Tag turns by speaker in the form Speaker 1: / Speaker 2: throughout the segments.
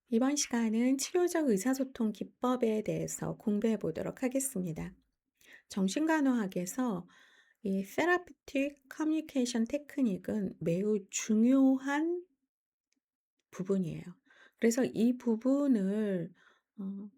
Speaker 1: 이번 시간은 치료적 의사소통 기법에 대해서 공부해 보도록 하겠습니다. 정신간호학에서 이 Therapeutic Communication Technique은 매우 중요한 부분이에요. 그래서 이 부분을 어,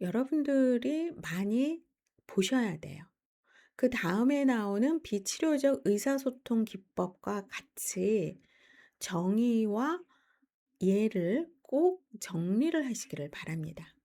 Speaker 1: 여러분들이 많이 보셔야 돼요. 그 다음에 나오는 비치료적 의사소통 기법과 같이 정의와 예를 꼭 정리를 하시기를 바랍니다.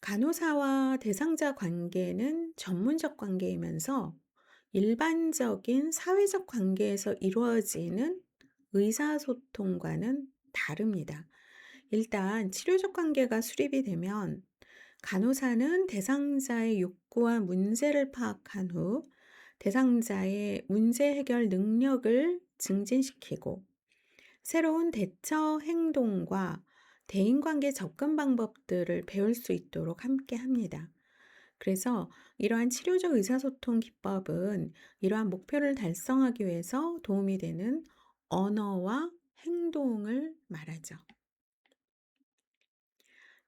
Speaker 1: 간호사와 대상자 관계는 전문적 관계이면서 일반적인 사회적 관계에서 이루어지는 의사소통과는 다릅니다. 일단 치료적 관계가 수립이 되면 간호사는 대상자의 욕구와 문제를 파악한 후 대상자의 문제 해결 능력을 증진시키고 새로운 대처 행동과 대인관계 접근 방법들을 배울 수 있도록 함께 합니다. 그래서 이러한 치료적 의사소통 기법은 이러한 목표를 달성하기 위해서 도움이 되는 언어와 행동을 말하죠.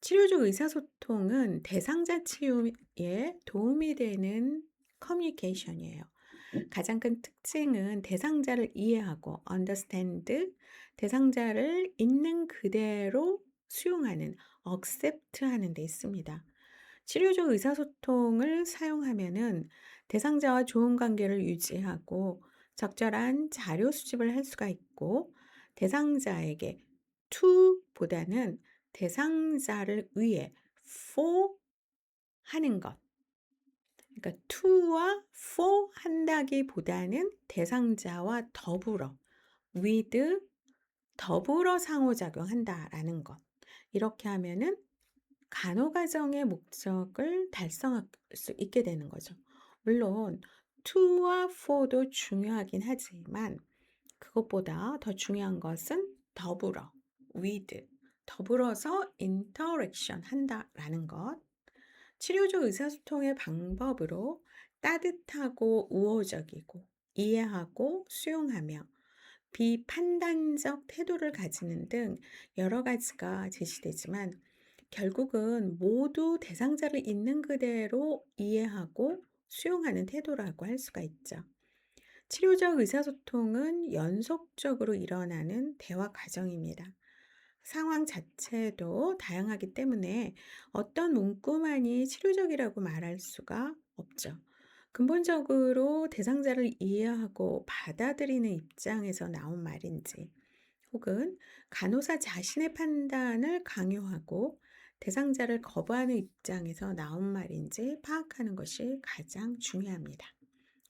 Speaker 1: 치료적 의사소통은 대상자 치유에 도움이 되는 커뮤니케이션이에요. 가장 큰 특징은 대상자를 이해하고 understand, 대상자를 있는 그대로 수용하는 accept 하는 데 있습니다. 치료적 의사소통을 사용하면은 대상자와 좋은 관계를 유지하고 적절한 자료 수집을 할 수가 있고 대상자에게 to보다는 대상자를 위해 for 하는 것. 그러니까 to와 for 한다기보다는 대상자와 더불어 with 더불어 상호작용한다라는 것. 이렇게 하면은 간호 과정의 목적을 달성할 수 있게 되는 거죠. 물론 to와 for도 중요하긴 하지만 그것보다 더 중요한 것은 더불어 with 더불어서 interaction 한다라는 것. 치료적 의사소통의 방법으로 따뜻하고 우호적이고 이해하고 수용하며 비판단적 태도를 가지는 등 여러 가지가 제시되지만 결국은 모두 대상자를 있는 그대로 이해하고 수용하는 태도라고 할 수가 있죠. 치료적 의사소통은 연속적으로 일어나는 대화 과정입니다. 상황 자체도 다양하기 때문에 어떤 문구만이 치료적이라고 말할 수가 없죠. 근본적으로 대상자를 이해하고 받아들이는 입장에서 나온 말인지, 혹은 간호사 자신의 판단을 강요하고 대상자를 거부하는 입장에서 나온 말인지 파악하는 것이 가장 중요합니다.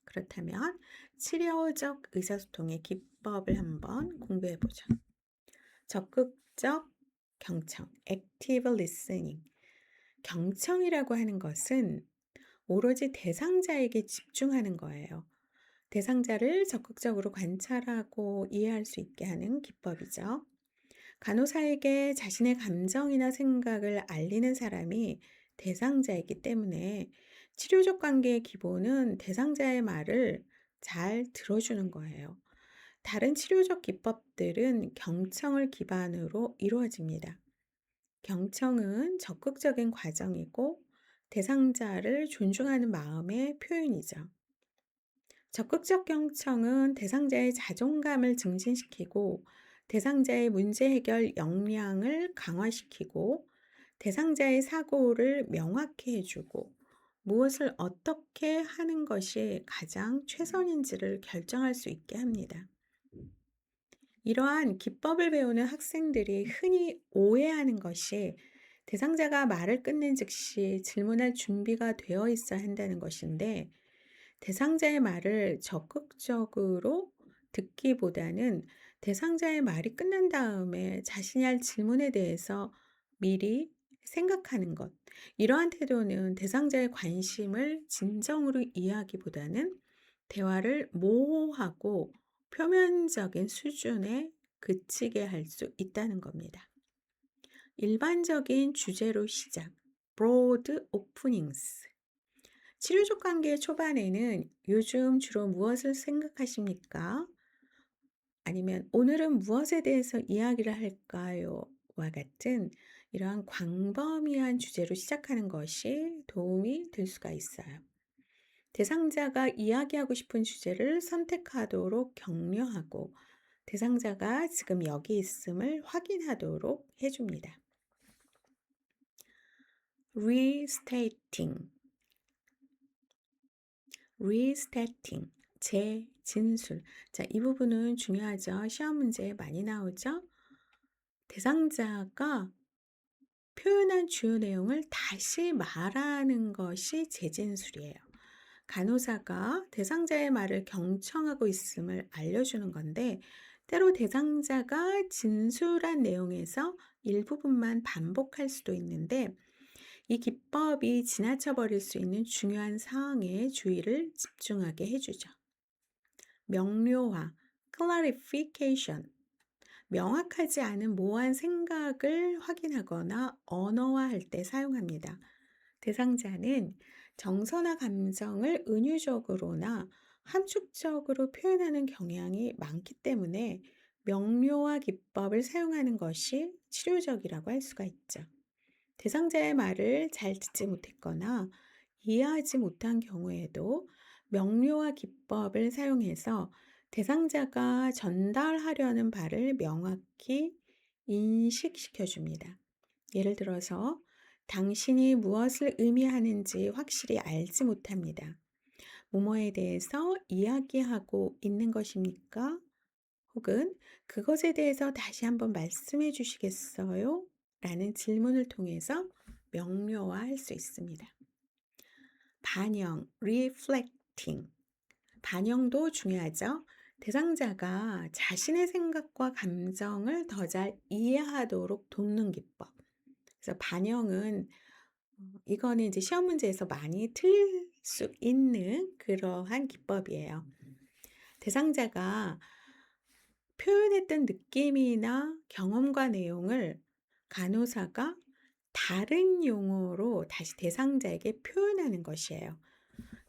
Speaker 1: 그렇다면 치료적 의사소통의 기법을 한번 공부해 보죠. 적극적 경청, active listening. 경청이라고 하는 것은 오로지 대상자에게 집중하는 거예요. 대상자를 적극적으로 관찰하고 이해할 수 있게 하는 기법이죠. 간호사에게 자신의 감정이나 생각을 알리는 사람이 대상자이기 때문에 치료적 관계의 기본은 대상자의 말을 잘 들어주는 거예요. 다른 치료적 기법들은 경청을 기반으로 이루어집니다. 경청은 적극적인 과정이고 대상자를 존중하는 마음의 표현이죠. 적극적 경청은 대상자의 자존감을 증진시키고 대상자의 문제 해결 역량을 강화시키고 대상자의 사고를 명확히 해주고 무엇을 어떻게 하는 것이 가장 최선인지를 결정할 수 있게 합니다. 이러한 기법을 배우는 학생들이 흔히 오해하는 것이 대상자가 말을 끝낸 즉시 질문할 준비가 되어 있어야 한다는 것인데, 대상자의 말을 적극적으로 듣기보다는 대상자의 말이 끝난 다음에 자신이 할 질문에 대해서 미리 생각하는 것. 이러한 태도는 대상자의 관심을 진정으로 이해하기보다는 대화를 모호하고 표면적인 수준에 그치게 할 수 있다는 겁니다. 일반적인 주제로 시작, broad openings. 치료적 관계 초반에는 요즘 주로 무엇을 생각하십니까? 아니면 오늘은 무엇에 대해서 이야기를 할까요? 와 같은 이러한 광범위한 주제로 시작하는 것이 도움이 될 수가 있어요. 대상자가 이야기하고 싶은 주제를 선택하도록 격려하고 대상자가 지금 여기 있음을 확인하도록 해줍니다. restating, restating, 재진술. 자, 이 부분은 중요하죠. 시험 문제에 많이 나오죠. 대상자가 표현한 주요 내용을 다시 말하는 것이 재진술이에요. 간호사가 대상자의 말을 경청하고 있음을 알려주는 건데, 때로 대상자가 진술한 내용에서 일부분만 반복할 수도 있는데, 이 기법이 지나쳐 버릴 수 있는 중요한 사항에 주의를 집중하게 해주죠. 명료화, clarification, 명확하지 않은 모호한 생각을 확인하거나 언어화할 때 사용합니다. 대상자는 정서나 감정을 은유적으로나 함축적으로 표현하는 경향이 많기 때문에 명료화 기법을 사용하는 것이 치료적이라고 할 수가 있죠. 대상자의 말을 잘 듣지 못했거나 이해하지 못한 경우에도 명료화 기법을 사용해서 대상자가 전달하려는 바를 명확히 인식시켜 줍니다. 예를 들어서 당신이 무엇을 의미하는지 확실히 알지 못합니다. 뭐뭐에 대해서 이야기하고 있는 것입니까? 혹은 그것에 대해서 다시 한번 말씀해 주시겠어요? 라는 질문을 통해서 명료화할 수 있습니다. 반영, reflecting. 반영도 중요하죠. 대상자가 자신의 생각과 감정을 더 잘 이해하도록 돕는 기법. 그래서 반영은 이거는 이제 시험 문제에서 많이 틀릴 수 있는 그러한 기법이에요. 대상자가 표현했던 느낌이나 경험과 내용을 간호사가 다른 용어로 다시 대상자에게 표현하는 것이에요.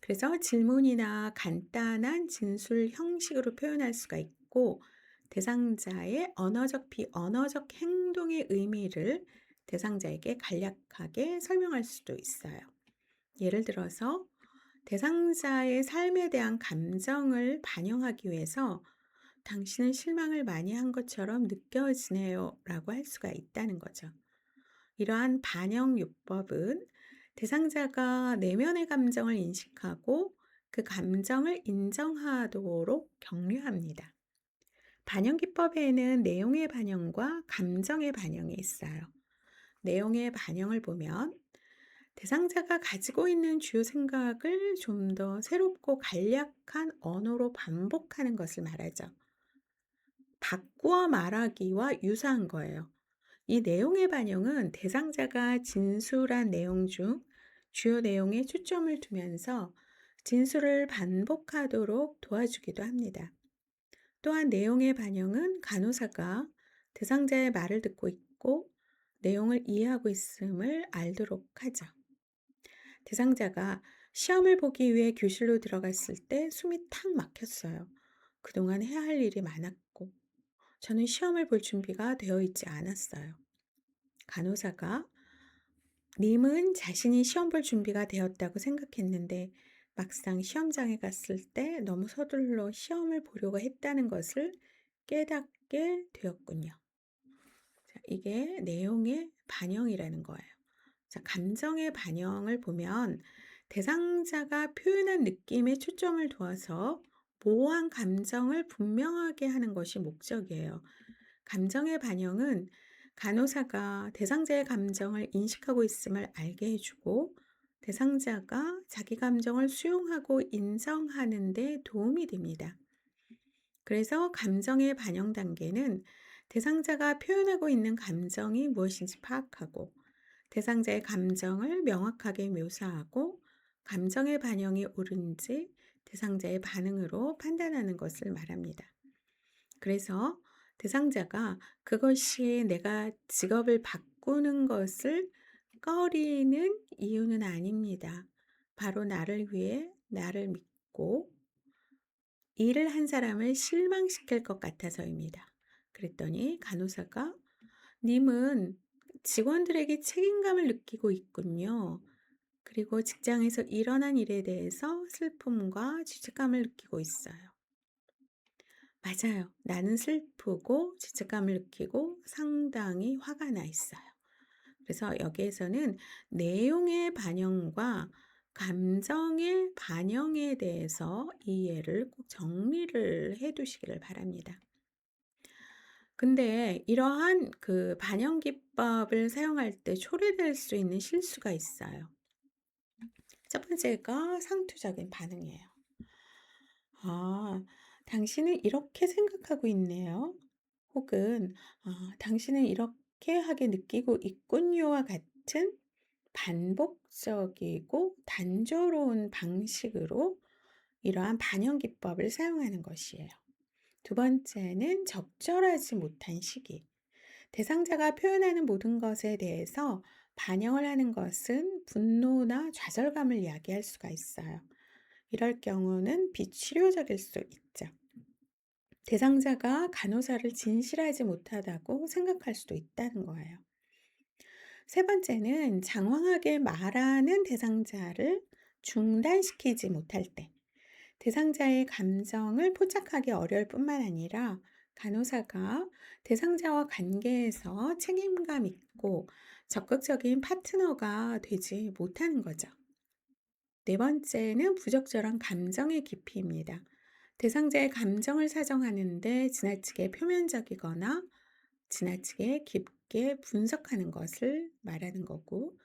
Speaker 1: 그래서 질문이나 간단한 진술 형식으로 표현할 수가 있고, 대상자의 언어적, 비언어적 행동의 의미를 대상자에게 간략하게 설명할 수도 있어요. 예를 들어서 대상자의 삶에 대한 감정을 반영하기 위해서 당신은 실망을 많이 한 것처럼 느껴지네요 라고 할 수가 있다는 거죠. 이러한 반영 요법은 대상자가 내면의 감정을 인식하고 그 감정을 인정하도록 격려합니다. 반영 기법에는 내용의 반영과 감정의 반영이 있어요. 내용의 반영을 보면 대상자가 가지고 있는 주요 생각을 좀 더 새롭고 간략한 언어로 반복하는 것을 말하죠. 바꾸어 말하기와 유사한 거예요. 이 내용의 반영은 대상자가 진술한 내용 중 주요 내용에 초점을 두면서 진술을 반복하도록 도와주기도 합니다. 또한 내용의 반영은 간호사가 대상자의 말을 듣고 있고 내용을 이해하고 있음을 알도록 하죠. 대상자가 시험을 보기 위해 교실로 들어갔을 때 숨이 탁 막혔어요. 그동안 해야 할 일이 많았고, 저는 시험을 볼 준비가 되어 있지 않았어요. 간호사가 님은 자신이 시험 볼 준비가 되었다고 생각했는데 막상 시험장에 갔을 때 너무 서둘러 시험을 보려고 했다는 것을 깨닫게 되었군요. 자, 이게 내용의 반영이라는 거예요. 자, 감정의 반영을 보면 대상자가 표현한 느낌에 초점을 두어서 모호한 감정을 분명하게 하는 것이 목적이에요. 감정의 반영은 간호사가 대상자의 감정을 인식하고 있음을 알게 해주고 대상자가 자기 감정을 수용하고 인정하는 데 도움이 됩니다. 그래서 감정의 반영 단계는 대상자가 표현하고 있는 감정이 무엇인지 파악하고 대상자의 감정을 명확하게 묘사하고 감정의 반영이 옳은지 대상자의 반응으로 판단하는 것을 말합니다. 그래서 대상자가 그것이 내가 직업을 바꾸는 것을 꺼리는 이유는 아닙니다. 바로 나를 위해 나를 믿고 일을 한 사람을 실망시킬 것 같아서입니다. 그랬더니 간호사가 님은 직원들에게 책임감을 느끼고 있군요. 그리고 직장에서 일어난 일에 대해서 슬픔과 죄책감을 느끼고 있어요. 맞아요. 나는 슬프고 죄책감을 느끼고 상당히 화가 나 있어요. 그래서 여기에서는 내용의 반영과 감정의 반영에 대해서 이해를 꼭 정리를 해 두시기를 바랍니다. 근데 이러한 그 반영 기법을 사용할 때 초래될 수 있는 실수가 있어요. 첫 번째가 상투적인 반응이에요. "아, 당신은 이렇게 생각하고 있네요." 혹은 당신은 이렇게 하게 느끼고 있군요와 같은 반복적이고 단조로운 방식으로 이러한 반영 기법을 사용하는 것이에요. 두 번째는 적절하지 못한 시기. 대상자가 표현하는 모든 것에 대해서 반영을 하는 것은 분노나 좌절감을 이야기할 수가 있어요. 이럴 경우는 비치료적일 수 있죠. 대상자가 간호사를 진실하지 못하다고 생각할 수도 있다는 거예요. 세 번째는 장황하게 말하는 대상자를 중단시키지 못할 때, 대상자의 감정을 포착하기 어려울 뿐만 아니라 간호사가 대상자와 관계에서 책임감 있고 적극적인 파트너가 되지 못하는 거죠. 네 번째는 부적절한 감정의 깊이입니다. 대상자의 감정을 사정하는데 지나치게 표면적이거나 지나치게 깊게 분석하는 것을 말하는 거고,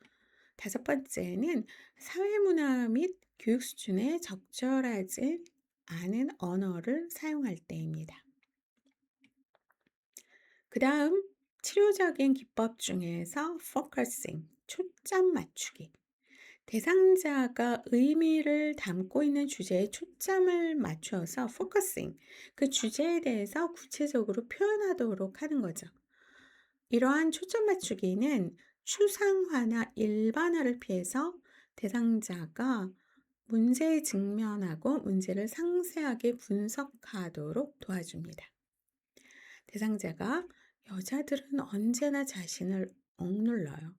Speaker 1: 다섯 번째는 사회문화 및 교육 수준에 적절하지 않은 언어를 사용할 때입니다. 그 다음 치료적인 기법 중에서 focusing, 초점 맞추기. 대상자가 의미를 담고 있는 주제에 초점을 맞춰서 focusing, 그 주제에 대해서 구체적으로 표현하도록 하는 거죠. 이러한 초점 맞추기는 추상화나 일반화를 피해서 대상자가 문제에 직면하고 문제를 상세하게 분석하도록 도와줍니다. 대상자가 "여자들은 언제나 자신을 억눌러요.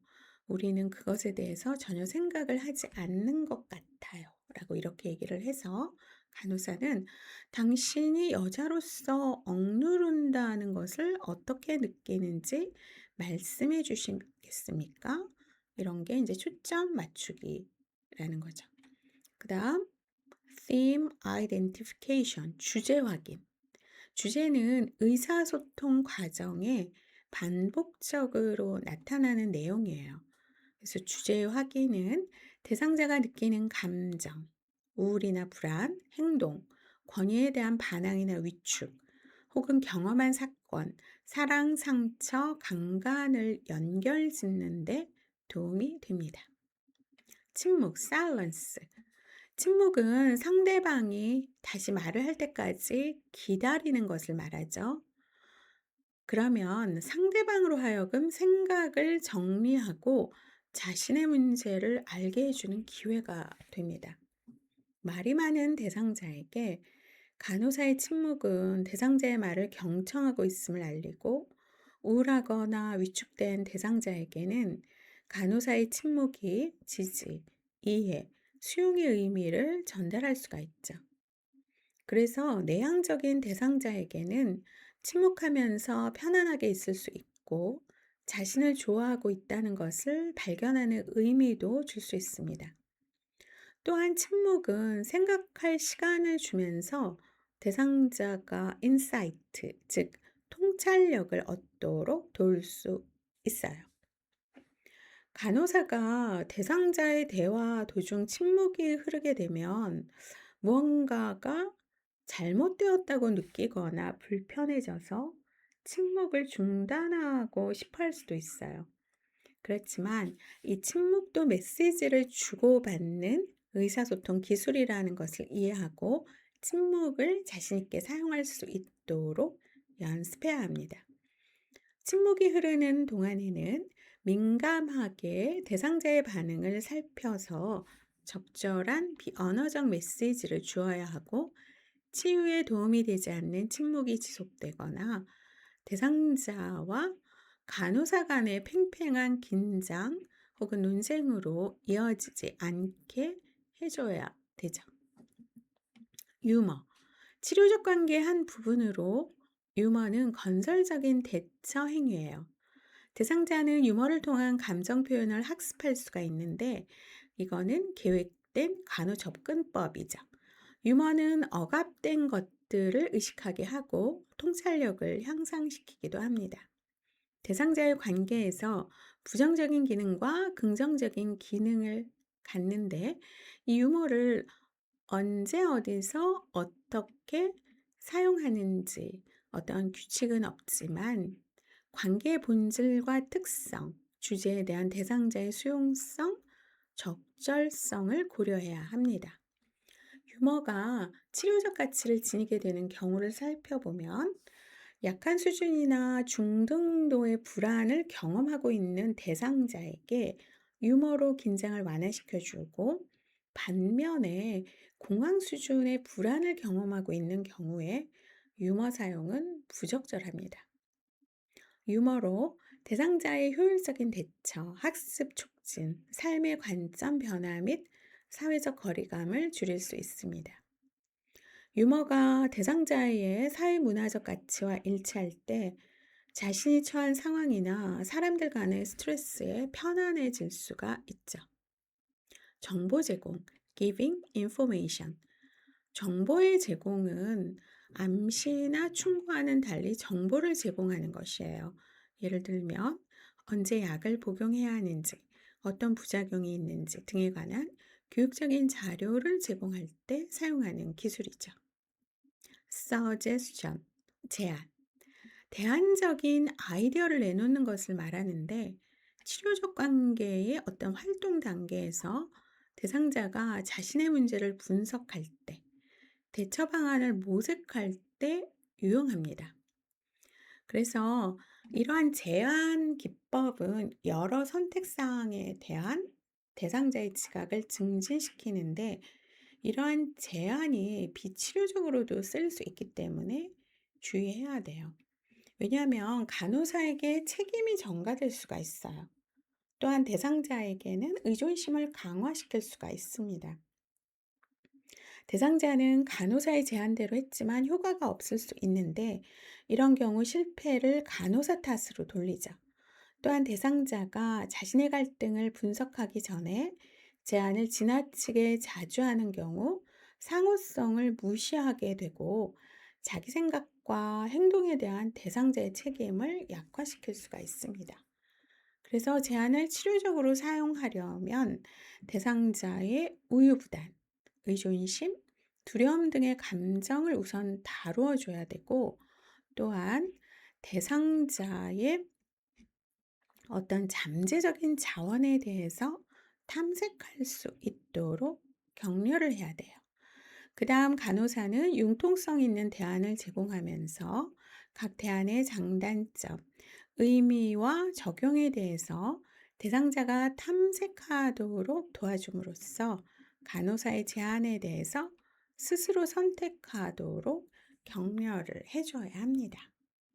Speaker 1: 우리는 그것에 대해서 전혀 생각을 하지 않는 것 같아요." 라고 이렇게 얘기를 해서 간호사는 "당신이 여자로서 억누른다는 것을 어떻게 느끼는지 말씀해 주시겠습니까?" 이런 게 이제 초점 맞추기라는 거죠. 그다음 theme identification, 주제 확인. 주제는 의사소통 과정에 반복적으로 나타나는 내용이에요. 그래서 주제 확인은 대상자가 느끼는 감정, 우울이나 불안, 행동, 권위에 대한 반항이나 위축, 혹은 경험한 사건, 사랑, 상처, 강간을 연결 짓는 데 도움이 됩니다. 침묵, silence. 침묵은 상대방이 다시 말을 할 때까지 기다리는 것을 말하죠. 그러면 상대방으로 하여금 생각을 정리하고 자신의 문제를 알게 해주는 기회가 됩니다. 말이 많은 대상자에게 간호사의 침묵은 대상자의 말을 경청하고 있음을 알리고, 우울하거나 위축된 대상자에게는 간호사의 침묵이 지지, 이해, 수용의 의미를 전달할 수가 있죠. 그래서 내향적인 대상자에게는 침묵하면서 편안하게 있을 수 있고, 자신을 좋아하고 있다는 것을 발견하는 의미도 줄 수 있습니다. 또한 침묵은 생각할 시간을 주면서 대상자가 인사이트, 즉 통찰력을 얻도록 도울 수 있어요. 간호사가 대상자의 대화 도중 침묵이 흐르게 되면 무언가가 잘못되었다고 느끼거나 불편해져서 침묵을 중단하고 싶어 할 수도 있어요. 그렇지만 이 침묵도 메시지를 주고받는 의사소통 기술이라는 것을 이해하고 침묵을 자신 있게 사용할 수 있도록 연습해야 합니다. 침묵이 흐르는 동안에는 민감하게 대상자의 반응을 살펴서 적절한 비언어적 메시지를 주어야 하고, 치유에 도움이 되지 않는 침묵이 지속되거나 대상자와 간호사 간의 팽팽한 긴장 혹은 논쟁으로 이어지지 않게 해줘야 되죠. 유머. 치료적 관계의 한 부분으로 유머는 건설적인 대처 행위예요. 대상자는 유머를 통한 감정 표현을 학습할 수가 있는데 이거는 계획된 간호 접근법이죠. 유머는 억압된 것들을 의식하게 하고 통찰력을 향상시키기도 합니다. 대상자의 관계에서 부정적인 기능과 긍정적인 기능을 갖는데 이 유머를 언제 어디서 어떻게 사용하는지 어떤 규칙은 없지만 관계의 본질과 특성, 주제에 대한 대상자의 수용성, 적절성을 고려해야 합니다. 유머가 치료적 가치를 지니게 되는 경우를 살펴보면 약한 수준이나 중등도의 불안을 경험하고 있는 대상자에게 유머로 긴장을 완화시켜주고 반면에 공황 수준의 불안을 경험하고 있는 경우에 유머 사용은 부적절합니다. 유머로 대상자의 효율적인 대처, 학습 촉진, 삶의 관점 변화 및 사회적 거리감을 줄일 수 있습니다. 유머가 대상자의 사회문화적 가치와 일치할 때 자신이 처한 상황이나 사람들 간의 스트레스에 편안해질 수가 있죠. 정보 제공, giving information. 정보의 제공은 암시나 충고와는 달리 정보를 제공하는 것이에요. 예를 들면 언제 약을 복용해야 하는지, 어떤 부작용이 있는지 등에 관한 교육적인 자료를 제공할 때 사용하는 기술이죠. suggestion, 제안. 대안적인 아이디어를 내놓는 것을 말하는데 치료적 관계의 어떤 활동 단계에서 대상자가 자신의 문제를 분석할 때, 대처 방안을 모색할 때 유용합니다. 그래서 이러한 제안 기법은 여러 선택 사항에 대한 대상자의 지각을 증진시키는데 이러한 제안이 비치료적으로도 쓰일 수 있기 때문에 주의해야 돼요. 왜냐하면 간호사에게 책임이 전가될 수가 있어요. 또한 대상자에게는 의존심을 강화시킬 수가 있습니다. 대상자는 간호사의 제안대로 했지만 효과가 없을 수 있는데 이런 경우 실패를 간호사 탓으로 돌리죠. 또한 대상자가 자신의 갈등을 분석하기 전에 제안을 지나치게 자주 하는 경우 상호성을 무시하게 되고 자기 생각과 행동에 대한 대상자의 책임을 약화시킬 수가 있습니다. 그래서 제안을 치료적으로 사용하려면 대상자의 우유부단, 의존심, 두려움 등의 감정을 우선 다루어 줘야 되고 또한 대상자의 어떤 잠재적인 자원에 대해서 탐색할 수 있도록 격려를 해야 돼요. 그 다음 간호사는 융통성 있는 대안을 제공하면서 각 대안의 장단점, 의미와 적용에 대해서 대상자가 탐색하도록 도와줌으로써 간호사의 제안에 대해서 스스로 선택하도록 격려를 해줘야 합니다.